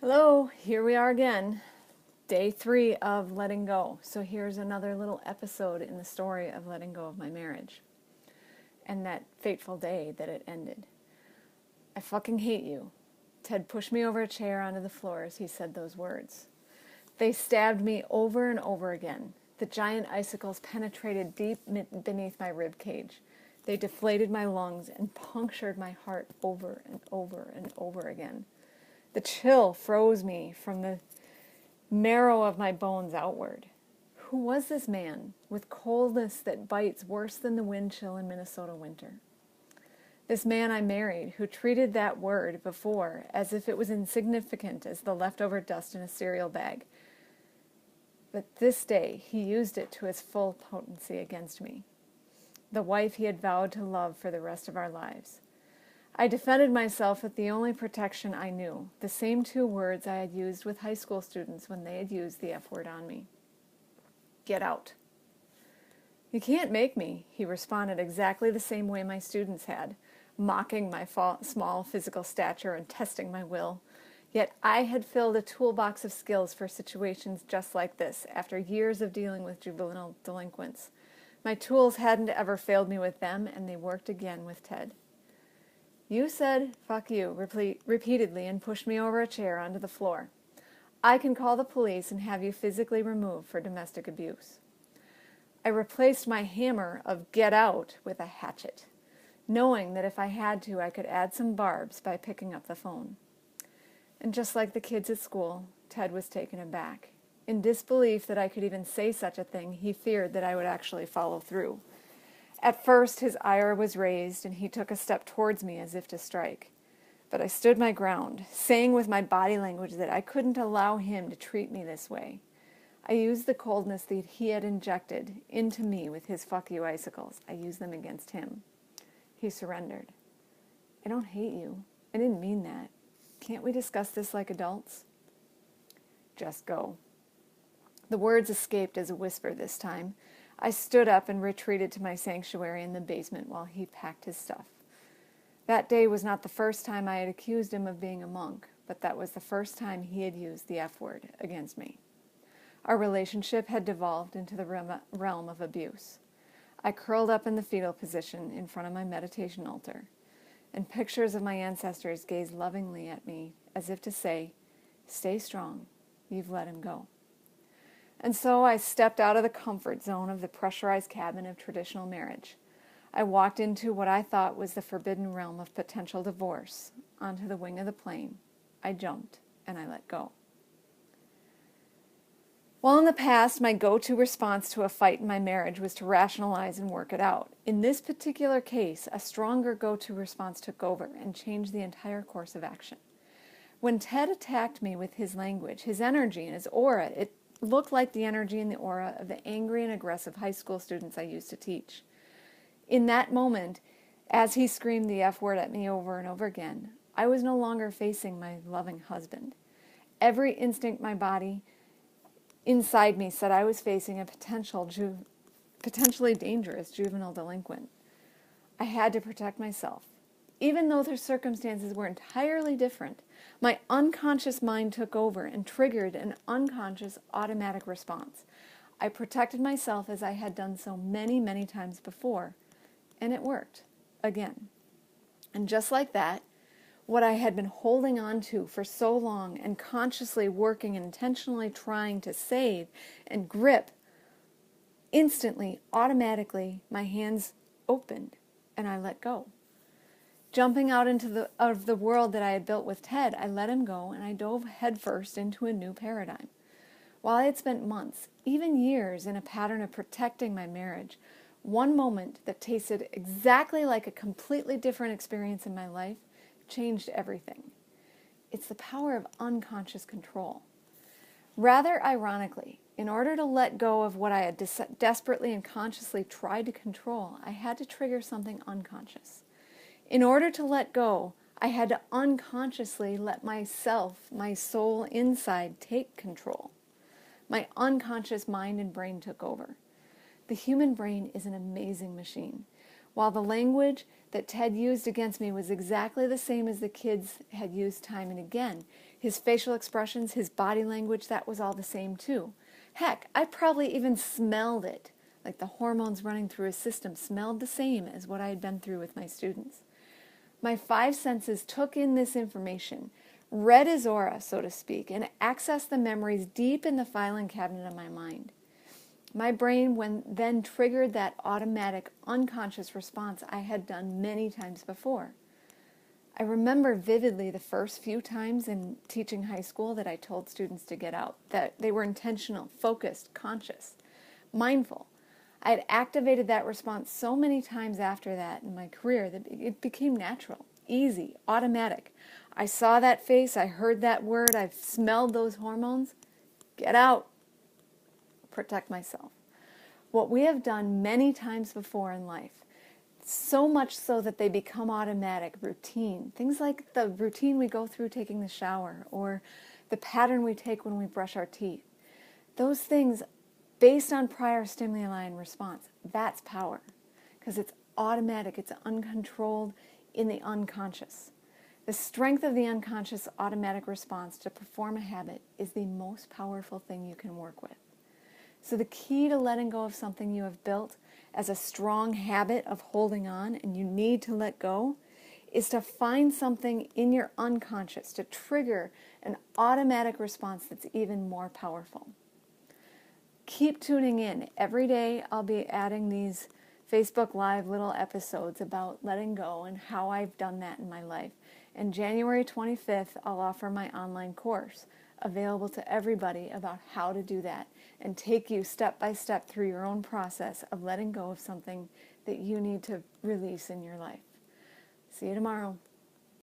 Hello, here we are again, day 3 of letting go. So here's another little episode in the story of letting go of my marriage and that fateful day that it ended. I fucking hate you. Ted pushed me over a chair onto the floor as he said those words. They stabbed me over and over again. The giant icicles penetrated deep beneath my rib cage. They deflated my lungs and punctured my heart over and over and over again. The chill froze me from the marrow of my bones outward. Who was this man with coldness that bites worse than the wind chill in Minnesota winter? This man I married, who treated that word before as if it was insignificant as the leftover dust in a cereal bag. But this day he used it to its full potency against me, the wife he had vowed to love for the rest of our lives. I defended myself with the only protection I knew, the same 2 words I had used with high school students when they had used the F word on me. Get out. You can't make me, he responded exactly the same way my students had, mocking my small physical stature and testing my will. Yet I had filled a toolbox of skills for situations just like this after years of dealing with juvenile delinquents. My tools hadn't ever failed me with them, and they worked again with Ted. You said, fuck you, repeatedly and pushed me over a chair onto the floor. I can call the police and have you physically removed for domestic abuse. I replaced my hammer of get out with a hatchet, knowing that if I had to, I could add some barbs by picking up the phone. And just like the kids at school, Ted was taken aback. In disbelief that I could even say such a thing, he feared that I would actually follow through. At first, his ire was raised, and he took a step towards me as if to strike. But I stood my ground, saying with my body language that I couldn't allow him to treat me this way. I used the coldness that he had injected into me with his fuck you icicles. I used them against him. He surrendered. I don't hate you. I didn't mean that. Can't we discuss this like adults? Just go. The words escaped as a whisper this time. I stood up and retreated to my sanctuary in the basement while he packed his stuff. That day was not the first time I had accused him of being a monk, but that was the first time he had used the F word against me. Our relationship had devolved into the realm of abuse. I curled up in the fetal position in front of my meditation altar, and pictures of my ancestors gazed lovingly at me as if to say, "Stay strong, you've let him go." And so I stepped out of the comfort zone of the pressurized cabin of traditional marriage. I walked into what I thought was the forbidden realm of potential divorce, onto the wing of the plane. I jumped, and I let go. While in the past, my go-to response to a fight in my marriage was to rationalize and work it out. In this particular case, a stronger go-to response took over and changed the entire course of action. When Ted attacked me with his language, his energy, and his aura, it looked like the energy and the aura of the angry and aggressive high school students I used to teach. In that moment, as he screamed the F word at me over and over again, I was no longer facing my loving husband. Every instinct my body inside me said I was facing a potentially dangerous juvenile delinquent. I had to protect myself. Even though their circumstances were entirely different, my unconscious mind took over and triggered an unconscious automatic response. I protected myself as I had done so many, many times before, and it worked, again. And just like that, what I had been holding on to for so long and consciously working and intentionally trying to save and grip, instantly, automatically, my hands opened and I let go. Jumping out of the world that I had built with Ted, I let him go and I dove headfirst into a new paradigm. While I had spent months, even years, in a pattern of protecting my marriage, one moment that tasted exactly like a completely different experience in my life changed everything. It's the power of unconscious control. Rather ironically, in order to let go of what I had desperately and consciously tried to control, I had to trigger something unconscious. In order to let go, I had to unconsciously let myself, my soul inside, take control. My unconscious mind and brain took over. The human brain is an amazing machine. While the language that Ted used against me was exactly the same as the kids had used time and again, His facial expressions, his body language, that was all the same too. Heck, I probably even smelled it. Like the hormones running through his system smelled the same as what I had been through with my students. My five senses took in this information, read his aura, so to speak, and accessed the memories deep in the filing cabinet of my mind. My brain then triggered that automatic unconscious response I had done many times before. I remember vividly the first few times in teaching high school that I told students to get out, that they were intentional, focused, conscious, mindful. I had activated that response so many times after that in my career that it became natural, easy, automatic. I saw that face, I heard that word, I smelled those hormones. Get out. Protect myself. What we have done many times before in life, so much so that they become automatic, routine. Things like the routine we go through taking the shower or the pattern we take when we brush our teeth. Those things, based on prior stimuli and response, that's power. Because it's automatic, it's uncontrolled in the unconscious. The strength of the unconscious automatic response to perform a habit is the most powerful thing you can work with. So the key to letting go of something you have built as a strong habit of holding on and you need to let go is to find something in your unconscious to trigger an automatic response that's even more powerful. Keep tuning in. Every day I'll be adding these Facebook Live little episodes about letting go and how I've done that in my life. And January 25th, I'll offer my online course available to everybody about how to do that and take you step by step through your own process of letting go of something that you need to release in your life. See you tomorrow.